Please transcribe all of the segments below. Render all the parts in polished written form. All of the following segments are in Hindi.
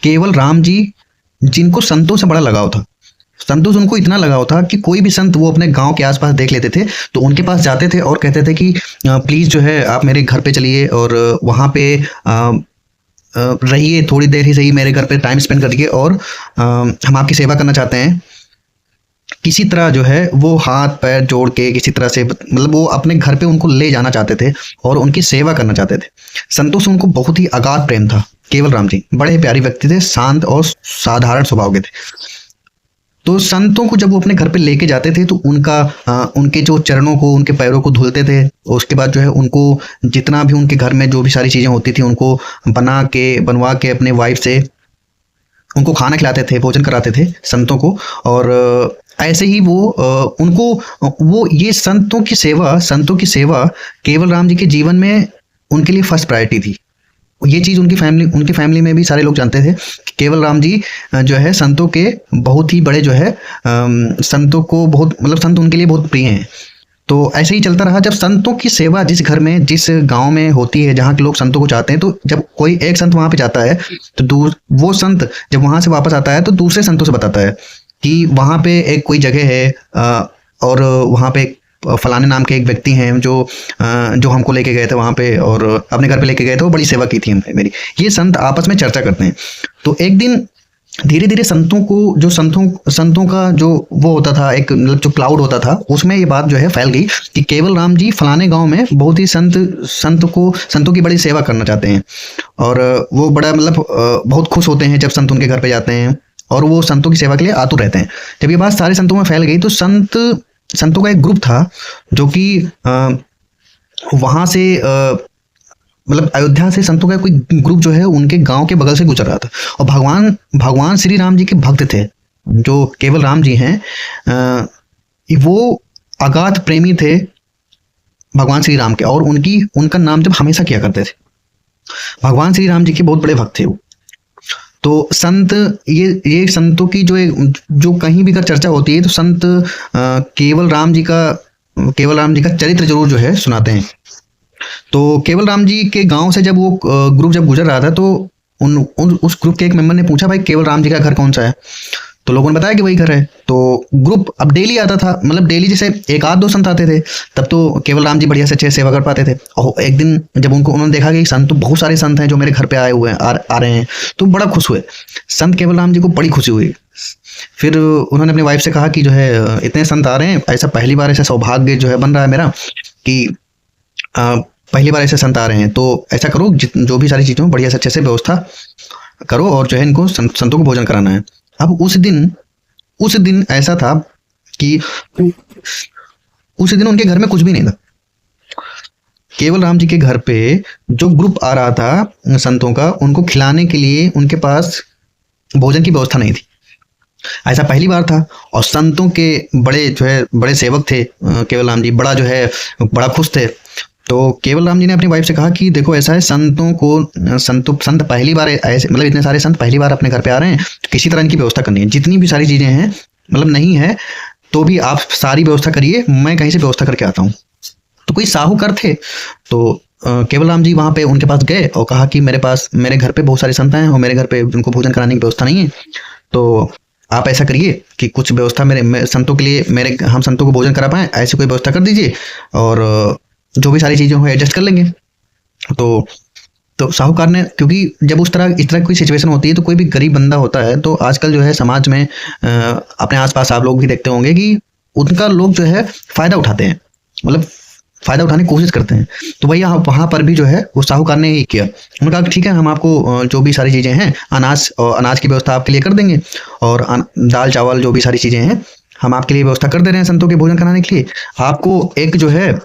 केवल राम जी जिनको संतों से बड़ा लगाव था। संतों से उनको इतना लगाव था कि कोई भी संत वो अपने गांव के आसपास देख लेते थे तो उनके पास जाते थे और कहते थे कि प्लीज़ जो है आप मेरे घर पे चलिए और वहाँ पे रहिए, थोड़ी देर ही सही मेरे घर पे टाइम स्पेंड करिए और हम आपकी सेवा करना चाहते हैं। किसी तरह जो है वो हाथ पैर जोड़ के किसी तरह से मतलब वो अपने घर पे उनको ले जाना चाहते थे और उनकी सेवा करना चाहते थे। संतों से उनको बहुत ही अगाध प्रेम था। केवल राम जी बड़े ही प्यारे व्यक्ति थे, शांत और साधारण स्वभाव के थे। तो संतों को जब वो अपने घर पे लेके जाते थे तो उनके जो चरणों को, उनके पैरों को धुलते थे। उसके बाद जो है उनको जितना भी उनके घर में जो भी सारी चीज़ें होती थी उनको बनवा के अपने वाइफ से उनको खाना खिलाते थे, भोजन कराते थे संतों को। और ऐसे ही वो ये संतों की सेवा केवल राम जी के जीवन में उनके लिए फर्स्ट प्रायोरिटी थी। ये चीज़ उनकी फैमिली में भी सारे लोग जानते थे कि केवल राम जी जो है संतों के बहुत ही बड़े जो है संतों को बहुत मतलब संत उनके लिए बहुत प्रिय हैं। तो ऐसे ही चलता रहा। जब संतों की सेवा जिस घर में जिस गांव में होती है जहाँ के लोग संतों को चाहते हैं, तो जब कोई एक संत वहां पे जाता है तो वो संत जब वहां से वापस आता है तो दूसरे संतों से बताता है कि वहां पे एक कोई जगह है और वहां पे फलाने नाम के एक व्यक्ति हैं जो हमको लेके गए थे वहां पे और अपने घर पे लेके गए थे, वो बड़ी सेवा की थी मेरी। ये संत आपस में चर्चा करते हैं। तो एक दिन धीरे धीरे संतों का जो वो होता था, एक मतलब जो क्लाउड होता था, उसमें ये बात जो है फैल गई कि केवल राम जी फलाने गांव में बहुत ही संतों की बड़ी सेवा करना चाहते हैं। और वो बड़ा मतलब बहुत खुश होते हैं जब संत उनके घर पे जाते हैं और वो संतों की सेवा के लिए आतुर रहते हैं। जब ये बात सारे संतों में फैल गई तो संतों का एक ग्रुप था जो कि वहां से मतलब अयोध्या से संतों का कोई ग्रुप जो है उनके गांव के बगल से गुजर रहा था। और भगवान श्री राम जी के भक्त थे जो केवल राम जी हैं। वो अगाध प्रेमी थे भगवान श्री राम के और उनका नाम जब हमेशा किया करते थे। भगवान श्री राम जी के बहुत बड़े भक्त थे वो। तो संत ये संतों की जो कहीं भी कर चर्चा होती है तो संत केवल राम जी का चरित्र जरूर जो है सुनाते हैं। तो केवल राम जी के गांव से जब वो ग्रुप जब गुजर रहा था तो उस ग्रुप के एक मेंबर ने पूछा, भाई केवल राम जी का घर कौन सा है? तो लोगों ने बताया कि वही घर है। तो ग्रुप अब डेली आता था, मतलब डेली जैसे एक आध दो संत आते थे तब तो केवल राम जी बढ़िया से अच्छे सेवा कर पाते थे। और एक दिन जब उन्होंने देखा कि संत तो बहुत सारे संत हैं जो मेरे घर पे आए हुए हैं आ रहे हैं, तो बड़ा खुश हुए। संत केवल राम जी को बड़ी खुशी हुई। फिर उन्होंने अपनी वाइफ से कहा कि जो है इतने संत आ रहे हैं, ऐसा पहली बार ऐसा सौभाग्य जो है बन रहा है मेरा कि पहली बार ऐसे संत आ रहे हैं। तो ऐसा करो जो भी सारी चीज़ों बढ़िया से अच्छे से व्यवस्था करो और जो है इनको संतों को भोजन कराना है। अब उस दिन ऐसा था कि उस दिन उनके घर में कुछ भी नहीं था। केवल राम जी के घर पे जो ग्रुप आ रहा था संतों का, उनको खिलाने के लिए उनके पास भोजन की व्यवस्था नहीं थी। ऐसा पहली बार था। और संतों के बड़े सेवक थे केवल राम जी, बड़ा खुश थे। तो केवल राम जी ने अपनी वाइफ से कहा कि देखो ऐसा है, संत पहली बार ऐसे मतलब इतने सारे संत पहली बार अपने घर पे आ रहे हैं, तो किसी तरह इनकी व्यवस्था करनी है। जितनी भी सारी चीजें हैं मतलब नहीं है तो भी आप सारी व्यवस्था करिए, मैं कहीं से व्यवस्था करके आता हूँ। तो कोई साहूकार थे तो केवल राम जी वहां पे उनके पास गए और कहा कि मेरे घर पे बहुत सारे संत हैं और मेरे घर पे उनको भोजन कराने की व्यवस्था नहीं है, तो आप ऐसा करिए कि कुछ व्यवस्था संतों के लिए हम संतों को भोजन करा पाए ऐसी कोई व्यवस्था कर दीजिए और जो भी सारी चीज़ें हो एडजस्ट कर लेंगे। तो साहूकार ने, क्योंकि जब इस तरह कोई सिचुएशन होती है तो कोई भी गरीब बंदा होता है तो आजकल जो है समाज में अपने आसपास आप लोग भी देखते होंगे कि उनका लोग जो है फ़ायदा उठाते हैं, मतलब फ़ायदा उठाने की कोशिश करते हैं। तो भैया वहाँ पर भी जो है वो साहूकार ने ही किया। उन्होंने कहा ठीक है, हम आपको जो भी सारी चीज़ें हैं अनाज की व्यवस्था आपके लिए कर देंगे और दाल चावल जो भी सारी चीज़ें हैं हम आपके लिए व्यवस्था कर दे रहे हैं संतों के भोजन कराने के लिए। आपको एक जो है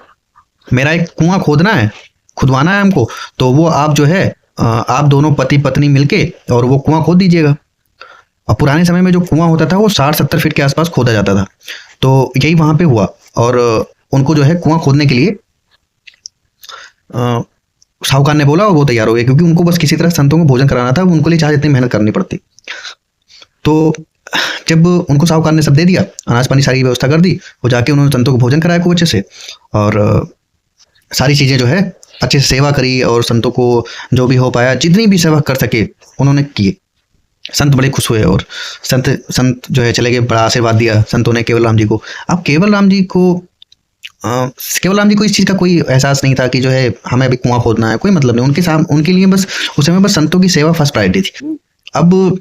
मेरा एक कुआं खुदवाना है हमको, तो वो आप जो है आप दोनों पति पत्नी मिलके और वो कुआं खोद दीजिएगा। और पुराने समय में जो कुआं होता था वो 60-70 फीट के आसपास खोदा जाता था। तो यही वहां पे हुआ और उनको जो है कुआं खोदने के लिए साहूकार ने बोला और वो तैयार हो गए, क्योंकि उनको बस किसी तरह संतों को भोजन कराना था, उनको लिए चाहे जितनी मेहनत करनी पड़ती। तो जब उनको साहूकार ने सब दे दिया, अनाज पानी सारी व्यवस्था कर दी, वो जाके उन्होंने संतों को भोजन कराया खूब अच्छे से और सारी चीज़ें जो है अच्छे से सेवा करी और संतों को जो भी हो पाया जितनी भी सेवा कर सके उन्होंने किए। संत बड़े खुश हुए और संत संत जो है चले गए, बड़ा आशीर्वाद दिया संतों ने केवल राम जी को। अब केवल राम जी को इस चीज़ का कोई एहसास नहीं था कि जो है हमें अभी कुआं खोदना है, कोई मतलब नहीं उनके साथ, उनके लिए बस उस समय बस संतों की सेवा फर्स्ट प्रायोरिटी थी। अब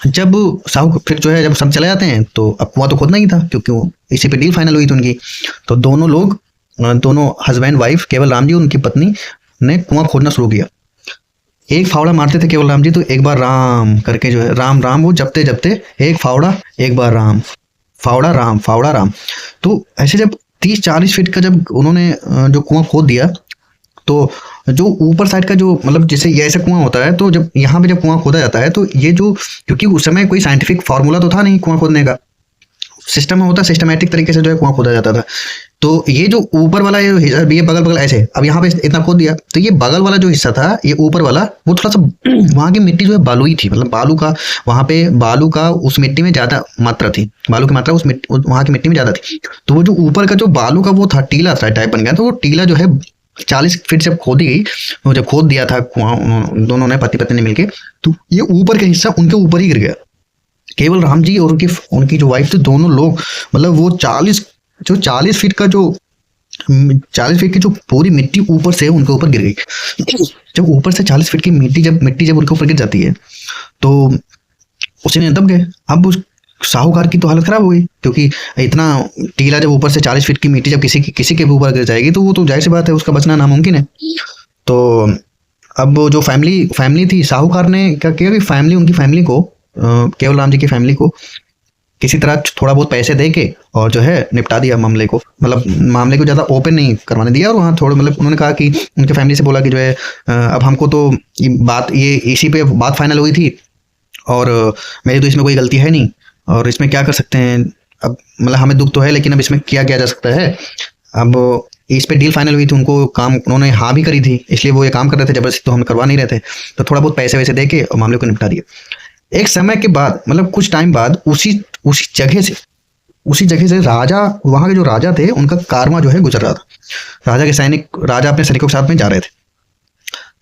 जब साहू फिर जो है जब सब चले जाते हैं तो अब कुआं तो खोदना ही था, क्योंकि इसी पे डील फाइनल हुई थी उनकी। तो दोनों लोग, दोनों हस्बैंड वाइफ, केवल राम जी और उनकी पत्नी ने कुआं खोदना शुरू किया। एक फावड़ा मारते थे केवल राम जी तो एक बार राम करके जो है राम राम वो जपते जपते, एक फावड़ा एक बार राम, फावड़ा राम फावड़ा राम। तो ऐसे जब 30-40 फीट का जब उन्होंने जो कुआं खोद दिया, तो जो ऊपर साइड का जो मतलब जैसे ये ऐसा कुआं होता है, तो जब यहाँ पे जब कुआं खोदा जाता है तो ये जो, क्योंकि उस समय कोई साइंटिफिक फार्मूला तो था नहीं कुआं खोदने का, सिस्टम होता, सिस्टमेटिक तरीके से जो है कुआं खोदा जाता था। तो ये जो ऊपर वाला ये बगल बगल ऐसे, अब यहाँ पे इतना खोद दिया तो ये बगल वाला जो हिस्सा था, ये ऊपर वाला वो थोड़ा सा वहाँ की मिट्टी जो है बालुई थी, मतलब बालू का, वहाँ पे बालू का उस मिट्टी में ज्यादा मात्रा थी, बालू की मात्रा उस मिट्टी वहाँ की मिट्टी में ज्यादा थी। तो वो जो ऊपर का जो बालू का वो था, टीला था टाइप बन गया, तो वो टीला जो है 40 फीट जब खोदी गई, वो जब खोद दिया था कुआं दोनों ने पति पत्नी ने मिलके, तो ये ऊपर का हिस्सा उनके ऊपर ही गिर गया। केवल राम जी और उनकी जो वाइफ थी, दोनों लोग, मतलब वो 40 फीट का जो 40 फीट की जो पूरी मिट्टी ऊपर से उनके ऊपर गिर गई। जब ऊपर से 40 फीट की मिट्टी जब उनके ऊपर गिर जाती है तो उसी ने दब गए। अब उस साहूकार की तो हालत खराब हो गई, क्योंकि इतना टीला जब ऊपर से 40 फीट की मिट्टी जब किसी के ऊपर गिर जाएगी तो वो तो जाहिर सी बात है उसका बचना नामुमकिन है। तो अब जो फैमिली थी, साहूकार ने क्या किया कि उनकी फैमिली को, केवल राम जी की फैमिली को किसी तरह थोड़ा बहुत पैसे दे के और जो है निपटा दिया मामले को, मतलब मामले को ज़्यादा ओपन नहीं करवाने दिया। और वहाँ थोड़ा मतलब उन्होंने कहा कि उनके फैमिली से बोला कि जो है अब हमको तो ये इसी पे बात फाइनल हुई थी और मेरी तो इसमें कोई गलती है नहीं, और इसमें क्या कर सकते हैं, अब मतलब हमें दुख तो है लेकिन अब इसमें क्या किया जा सकता है। अब इस पे डील फाइनल हुई थी, उनको काम उन्होंने हाँ भी करी थी, इसलिए वो ये काम कर रहे थे, जबरदस्ती तो हमें करवा नहीं रहे थे। तो थोड़ा बहुत पैसे वैसे दे के और मामले को निपटा दिया। एक समय के बाद, मतलब कुछ टाइम बाद, उसी जगह से राजा, वहां के जो राजा थे उनका कारवां जो है गुजर रहा था। राजा अपने सैनिकों के साथ में जा रहे थे।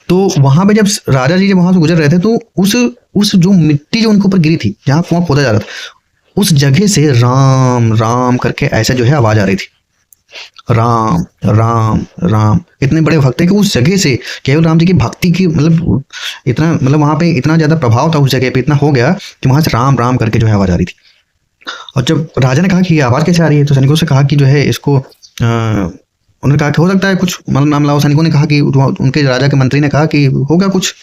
तो वहां पे जब राजा जी जब वहां से गुजर रहे थे तो उस जो मिट्टी जो उनके ऊपर गिरी थी, जहां कुआं खोदा जा रहा था, उस जगह से राम राम करके ऐसा जो है आवाज आ रही थी। राम राम राम, इतने बड़े भक्त थे कि उस जगह से केवल राम जी की भक्ति की मतलब इतना, मतलब वहां पे इतना ज्यादा प्रभाव था उस जगह पे, इतना हो गया कि वहां से राम राम करके जो है आवाज आ रही थी। और जब राजा ने कहा कि ये आवाज कैसे आ रही है, तो सैनिकों से कहा कि जो है इसको उन्होंने कहा कि हो सकता है कुछ मतलब मामला हो। सैनिकों ने कहा कि उनके राजा के मंत्री ने कहा कि होगा कुछ।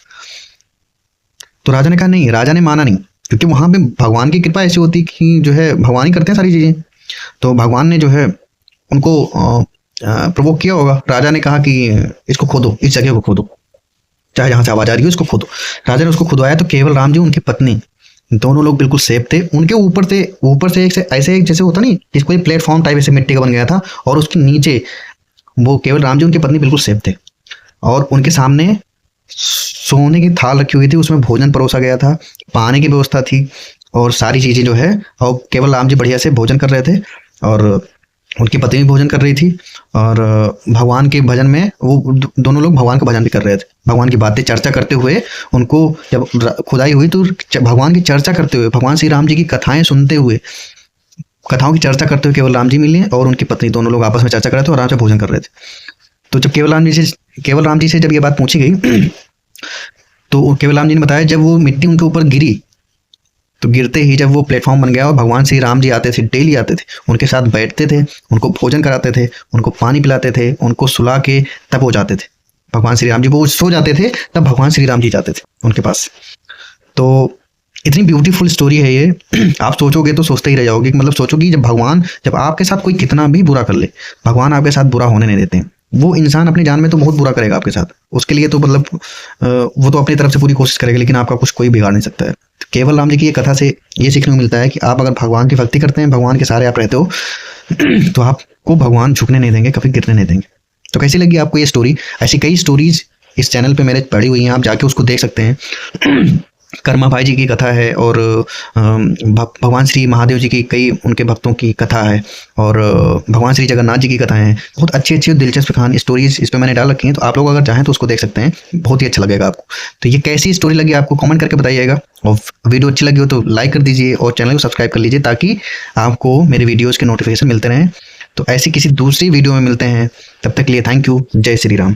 तो राजा ने कहा नहीं, राजा ने माना नहीं, क्योंकि वहां पे भगवान की कृपा ऐसी होती कि जो है भगवान ही करते हैं सारी चीजें। तो भगवान ने जो है उनको प्रवोक किया होगा। राजा ने कहा कि इसको खोदो, इस जगह को खोदो, चाहे जहां से आवाज आ रही हो इसको खोदो। राजा ने उसको खुदवाया तो केवल राम जी उनकी पत्नी दोनों लोग बिल्कुल सेफ थे। उनके ऊपर से ऐसे एक जैसे होता नहीं, जिस कोई प्लेटफॉर्म टाइप ऐसे मिट्टी का बन गया था, और उसके नीचे वो केवल राम जी उनकी पत्नी बिल्कुल सेफ थे। और उनके सामने सोने की थाल रखी हुई थी, उसमें भोजन परोसा गया था, पानी की व्यवस्था थी और सारी चीजें जो है, और केवल राम जी बढ़िया से भोजन कर रहे थे और उनकी पत्नी भी भोजन कर रही थी। और भगवान के भजन में वो दोनों लोग भगवान का भजन भी कर रहे थे, भगवान की बातें चर्चा करते हुए। उनको जब खुदाई हुई तो भगवान की चर्चा करते हुए, भगवान श्री राम जी की कथाएं सुनते हुए, कथाओं की चर्चा करते हुए केवल राम जी मिले और उनकी पत्नी, दोनों लोग आपस में चर्चा कर रहे थे और आराम से भोजन कर रहे थे। तो जब केवल राम जी से जब ये बात पूछी गई तो केवल राम जी ने बताया जब वो मिट्टी उनके ऊपर गिरी तो गिरते ही जब वो प्लेटफॉर्म बन गया और भगवान श्री राम जी आते थे, डेली आते थे, उनके साथ बैठते थे, उनको भोजन कराते थे, उनको पानी पिलाते थे, उनको सुला के तब वो जाते थे। भगवान श्री राम जी वो सो जाते थे तब भगवान श्री राम जी जाते थे उनके पास। तो इतनी ब्यूटीफुल स्टोरी है ये। आप सोचोगे तो सोचते ही रह जाओगे, मतलब सोचोगे जब आपके साथ कोई कितना भी बुरा कर ले, भगवान आपके साथ बुरा होने नहीं देते हैं। वो इंसान अपनी जान में तो बहुत बुरा करेगा आपके साथ, उसके लिए तो मतलब वो तो अपनी तरफ से पूरी कोशिश करेगा, लेकिन आपका कुछ कोई बिगाड़ नहीं सकता है। तो केवल राम जी की ये कथा से ये सीखने को मिलता है कि आप अगर भगवान की भक्ति करते हैं, भगवान के सहारे आप रहते हो, तो आपको भगवान झुकने नहीं देंगे, कभी गिरने नहीं देंगे। तो कैसी लगी आपको ये स्टोरी? ऐसी कई स्टोरीज इस चैनल पे मेरे पड़ी हुई हैं, आप जाके उसको देख सकते हैं। कर्मा भाई जी की कथा है, और भगवान श्री महादेव जी की कई उनके भक्तों की कथा है, और भगवान श्री जगन्नाथ जी की कथाएं हैं। बहुत अच्छी अच्छी दिलचस्प कहानी स्टोरीज इस पे मैंने डाल रखी हैं, तो आप लोग अगर चाहें तो उसको देख सकते हैं, बहुत ही अच्छा लगेगा आपको। तो ये कैसी स्टोरी लगी आपको कमेंट करके बताइएगा, और वीडियो अच्छी लगी हो तो लाइक कर दीजिए और चैनल को सब्सक्राइब कर लीजिए, ताकि आपको मेरे वीडियोज़ के नोटिफिकेशन मिलते रहें। तो ऐसी किसी दूसरी वीडियो में मिलते हैं, तब तक के लिए थैंक यू। जय श्री राम।